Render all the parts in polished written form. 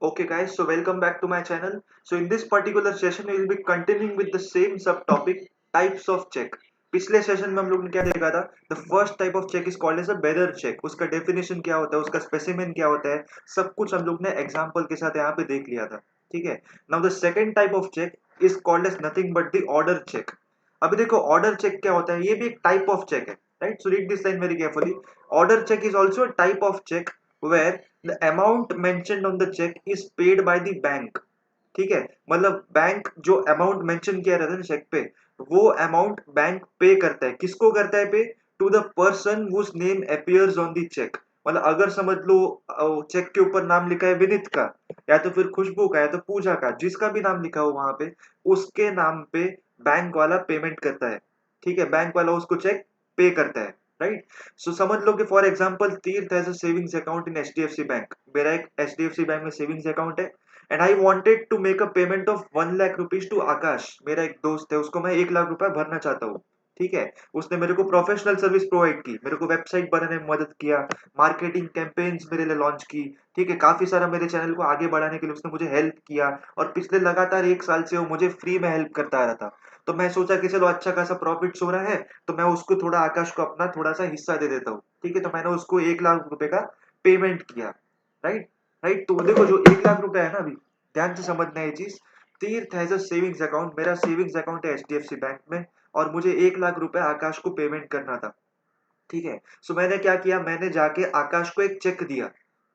Okay guys, so welcome back to my channel. So in this particular session we will be continuing with the same subtopic types of check. पिछले session में हम लोग ने क्या देखा था? The first type of check is called as a bearer check. उसका definition क्या होता है, उसका स्पेसिमेन क्या होता है, सब कुछ हम लोग ने एग्जांपल के साथ यहाँ पे देख लिया था. ठीक है. Now the second type of check is called as nothing but the order check. अभी देखो ऑर्डर चेक क्या होता है, ये भी एक टाइप ऑफ चेक है. Right, so read this line very carefully. Order cheque is also a type of check where the amount mentioned on the check is paid by the bank. ठीक है, मतलब बैंक जो amount mention किया रहता है check पे, वो amount bank पे करता है. किसको करता है pay? To the person whose name appears on the cheque. मतलब अगर समझ लो चेक के ऊपर नाम लिखा है विनीत का, या तो फिर खुशबू का, या तो पूजा का, जिसका भी नाम लिखा हो वहां पे, उसके नाम पे बैंक वाला पेमेंट करता है. ठीक है, बैंक वाला उसको चेक पे करता है. राइट. सो समझ लो कि for example Tirth has a savings account in HDFC bank. मेरा एक एचडीएफसी बैंक में सेविंग्स अकाउंट है and I wanted to make a payment of 1 lakh rupees to Akash. मेरा एक दोस्त है, उसको मैं 1 लाख रुपए भरना चाहता हूँ. ठीक है, उसने मेरे को प्रोफेशनल सर्विस प्रोवाइड की, मेरे को वेबसाइट बनाने में मदद किया, मार्केटिंग कैंपेन्स मेरे लिए लॉन्च की. ठीक है, काफी सारा मेरे चैनल को आगे बढ़ाने के लिए उसने मुझे हेल्प किया, और पिछले लगातार 1 साल से वो मुझे फ्री में हेल्प करता आ रहा था. तो मैं सोचा कि चलो अच्छा खासा प्रॉफिट हो रहा है, तो मैं उसको थोड़ा, आकाश को अपना थोड़ा सा हिस्सा दे देता हूँ. ठीक है, तो मैंने उसको 1 लाख रुपए का पेमेंट किया. राइट. राइट, तो देखो जो 1 लाख रुपए है ना, अभी ध्यान से समझना है ये चीज. तीर्थ हैज अ सेविंग्स अकाउंट, मेरा सेविंग्स अकाउंट है एचडीएफसी बैंक में, और मुझे 1 लाख रुपए आकाश को पेमेंट करना था. ठीक है, सो मैंने क्या किया, मैंने जाके आकाश को एक चेक दिया.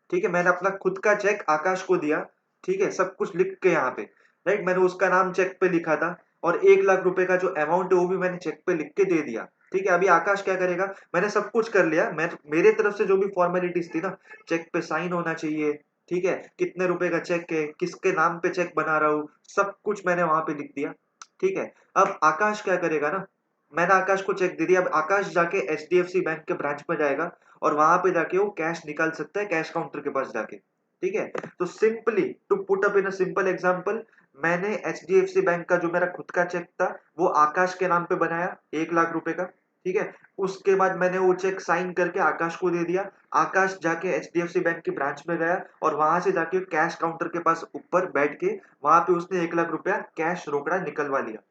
ठीक है, मैंने अपना खुद का चेक आकाश को दिया. ठीक है, सब कुछ लिख के यहाँ पे. राइट, मैंने उसका नाम चेक पे लिखा था, और 1 लाख रुपए का जो अमाउंट है वो भी मैंने चेक पे लिख के दे दिया. ठीक है, अभी आकाश क्या करेगा, मैंने सब कुछ कर लिया, मैं मेरे तरफ से जो भी फॉर्मेलिटीज थी ना, चेक पे साइन होना चाहिए. ठीक है, कितने रुपए का चेक है, किसके नाम पे चेक बना रहा हूँ, सब कुछ मैंने वहां पे लिख दिया. ठीक है, अब आकाश क्या करेगा ना, मैंने आकाश को चेक दे दिया, अब आकाश जाके एचडीएफसी बैंक के ब्रांच में जाएगा, और वहां पे जाके वो कैश निकाल सकता है कैश काउंटर के पास जाके. ठीक है, तो simply to put up in a simple example, मैंने एचडीएफसी बैंक का जो मेरा खुद का चेक था वो आकाश के नाम पे बनाया, 1 लाख रुपए का. ठीक है, उसके बाद मैंने वो चेक साइन करके आकाश को दे दिया. आकाश जाके एचडीएफसी बैंक की ब्रांच में गया, और वहां से जाके कैश काउंटर के पास ऊपर बैठ के वहां पे उसने 1 लाख रुपया कैश रोकड़ा निकलवा लिया.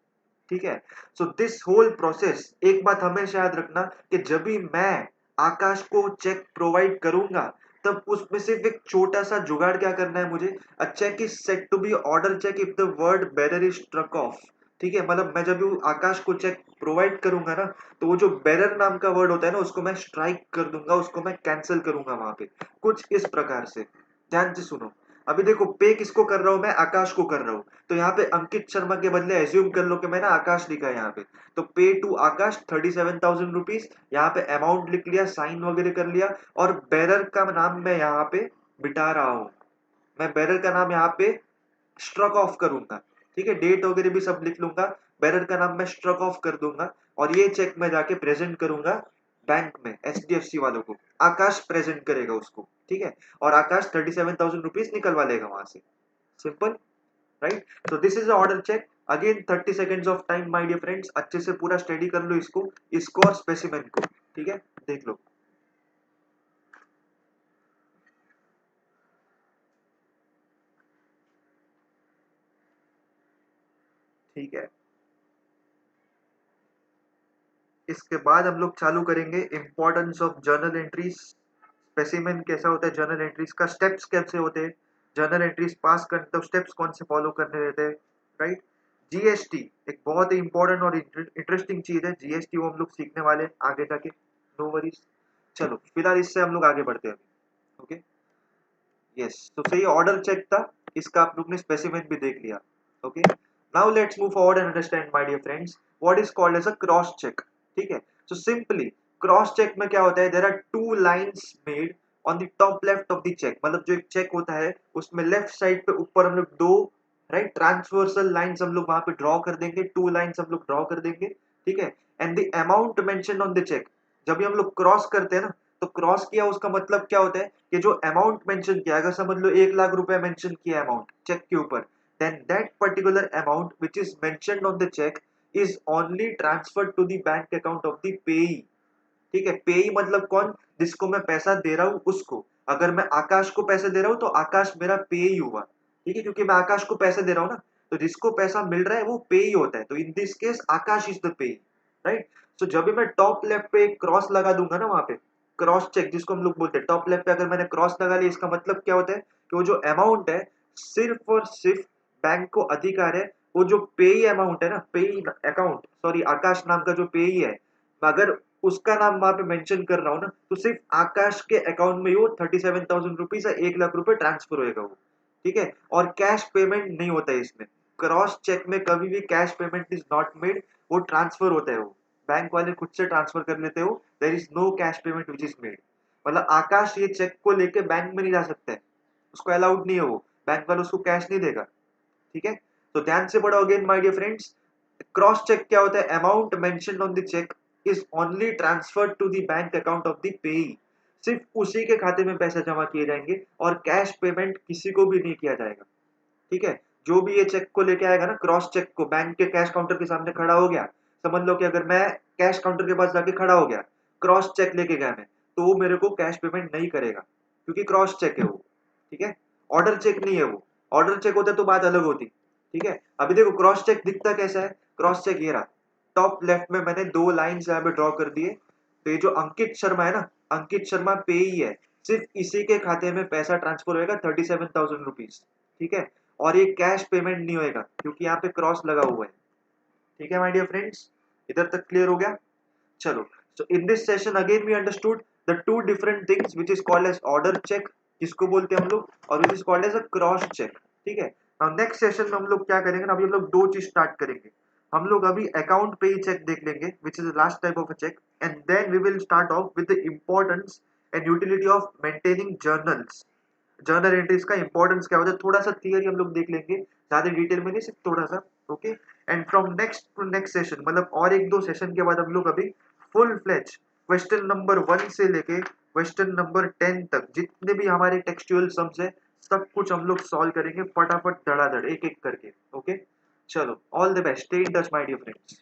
ठीक है, सो दिस होल प्रोसेस, एक बात हमेशा याद रखना कि जब भी मैं आकाश को चेक प्रोवाइड करूंगा, तब उसमें सिर्फ एक छोटा सा जुगाड़ क्या करना है मुझे. A cheque is set to be order cheque if the word bearer is struck off. ठीक है, मतलब मैं जब भी आकाश को चेक प्रोवाइड करूंगा ना, तो वो जो बेरर नाम का वर्ड होता है ना, उसको मैं स्ट्राइक कर दूंगा, उसको मैं कैंसिल करूंगा वहां पे. कुछ इस प्रकार से ध्यान से सुनो. अभी देखो, पे किसको कर रहा हूं मैं, आकाश को कर रहा हूं. तो यहाँ पे अंकित शर्मा के बदले एज्यूम कर लो कि मैंने आकाश लिखा है यहाँ पे. तो पे टू आकाश 37,000 रुपीज, यहाँ पे अमाउंट लिख लिया, साइन वगैरह कर लिया, और बेरर का नाम मैं यहाँ पे बिठा रहा हूँ. मैं बेरर का नाम यहाँ पे स्ट्रक ऑफ करूंगा. ठीक है, डेट वगैरह भी सब लिख लूंगा, बेरर का नाम मैं स्ट्रक ऑफ कर दूंगा, और ये चेक मैं जाके प्रेजेंट करूंगा बैंक में एचडीएफसी वालों को. आकाश प्रेजेंट करेगा उसको. ठीक है, और आकाश 37,000 रुपीज निकलवा लेगा वहां से. Simple. Right, so this is order cheque. Again 30 seconds of time my dear friends, अच्छे से पूरा स्टडी कर लो इसको और स्पेसिमेन को. ठीक है, देख लो. ठीक है, इसके बाद हम लोग चालू करेंगे importance of journal entries. Specimen कैसा होता है, जर्नल एंट्रीज का स्टेप्स कैसे होते हैं, जर्नल एंट्रीज पास करते हो स्टेप्स कौन से फॉलो करने रहते हैं. राइट. जीएसटी एक बहुत ही इंपॉर्टेंट और इंटरेस्टिंग चीज है. जीएसटी वो हम लोग सीखने वाले हैं आगे जाके. No worries. चलो फिलहाल इससे हम लोग आगे बढ़ते हैं. ओके. यस, तो सही ऑर्डर चेक था, इसका आप लोग ने स्पेसिमेन भी देख लिया. Okay, now let's move forward and understand my dear friends what is called as a cross cheque. ठीक है, सो सिंपली क्रॉस चेक में क्या होता है, there are two lines made on the top left of the cheque. मतलब जो एक check होता है उसमें लेफ्ट साइड पे ऊपर हम लोग दो, राइट, ट्रांसवर्सल लाइंस हम लोग वहां पे ड्रॉ कर देंगे, टू लाइंस हम लोग ड्रॉ कर देंगे. ठीक है, and the amount mention on the cheque. जब भी हम लोग क्रॉस करते हैं ना, तो क्रॉस किया उसका मतलब क्या होता है कि जो अमाउंट मेंशन किया, अगर समझ लो 1 लाख रुपए मेंशन किया अमाउंट चेक के ऊपर, then that particular amount which is mentioned on the cheque is only transferred to the bank account of the payee. ठीक है, पेई मतलब कौन, जिसको मैं पैसा दे रहा हूं उसको. अगर मैं आकाश को पैसे दे रहा हूँ तो आकाश मेरा पे ही हुआ, ठीक है, क्योंकि मैं आकाश को पैसे दे रहा हूँ ना, तो जिसको पैसा मिल रहा है वो पे ही होता है, तो in this case Akash is the pay, right. So जब भी मैं टॉप लेफ्ट पे एक क्रॉस लगा दूंगा ना, वहां पे क्रॉस चेक जिसको हम लोग बोलते हैं, टॉप लेफ्ट पे अगर मैंने क्रॉस लगा लिया, इसका मतलब क्या होता है कि वो जो अमाउंट है सिर्फ और सिर्फ बैंक को अधिकार है, वो जो पेई अमाउंट है ना, पेई अकाउंट, सॉरी आकाश नाम का जो पेई है, अगर उसका नाम वहां पे मेंशन कर रहा हूँ ना, तो सिर्फ आकाश के अकाउंट में ही वो 37,000 रुपीज या 1 लाख रुपए ट्रांसफर होएगा वो, ठीक है। और कैश पेमेंट नहीं होता है इसमें, क्रॉस चेक में कभी भी cash payment is not made, वो ट्रांसफर होता है, वो बैंक वाले खुद से ट्रांसफर कर लेते हो, there is no cash payment which is made. मतलब आकाश ये चेक को लेके बैंक में नहीं जा सकता है, उसको अलाउड नहीं है, वो बैंक वाला उसको कैश नहीं देगा, ठीक है। तो ध्यान से पढ़ो again my dear friends, cross cheque क्या होता है, amount mentioned on the cheque is only transferred to the bank account of the payee, सिर्फ उसी के खाते में पैसा जमा किए जाएंगे और कैश पेमेंट किसी को भी नहीं किया जाएगा, ठीक है। जो भी ये चेक को लेके आएगा ना, क्रॉस चेक को बैंक के कैश काउंटर के सामने खड़ा हो गया, समझ लो कि अगर मैं कैश काउंटर के पास जाके खड़ा हो गया, क्रॉस चेक लेके गया मैं, तो वो मेरे को कैश पेमेंट नहीं करेगा, क्योंकि क्रॉस चेक है वो, ठीक है। ऑर्डर चेक नहीं है वो, ऑर्डर चेक होता तो बात अलग होती, ठीक है। अभी देखो क्रॉस चेक दिखता कैसा है, क्रॉस चेक ये रहा, टॉप लेफ्ट में मैंने दो लाइंस यहाँ पे ड्रॉ कर दिए, तो ये जो अंकित शर्मा है ना, अंकित शर्मा पे ही है, सिर्फ इसी के खाते में पैसा ट्रांसफर होएगा 37,000 रुपीज, ठीक है। और ये कैश पेमेंट नहीं होएगा क्योंकि यहाँ पे क्रॉस लगा हुआ है, ठीक है माय डियर फ्रेंड्स, इधर तक क्लियर हो गया। चलो, so in this session again we understood the two different things which is called as order check, जिसको बोलते हैं हम लोग, और which is called as a cross check, ठीक है। now next session में हम लोग क्या करेंगे ना, अभी हम लोग दो चीज स्टार्ट करेंगे, हम लोग अभी अकाउंट पे ही चेक देख लेंगे which is the last type of a check, and then we will start off with the importance and utility of maintaining journals, journal entries का इंपॉर्टेंस क्या होता है, थोड़ा सा थियरी हम लोग देख लेंगे, ज्यादा डिटेल में नहीं, सिर्फ थोड़ा सा, okay. And from next to next session, मतलब और एक दो सेशन के बाद हम लोग अभी फुल फ्लेज क्वेश्चन नंबर 1 से लेके क्वेश्चन नंबर 10 तक जितने भी हमारे टेक्सचुअल सम्स है, सब कुछ हम लोग सॉल्व करेंगे फटाफट धड़ाधड़ एक एक करके, ओके। चलो, all the best, stay in touch my dear friends.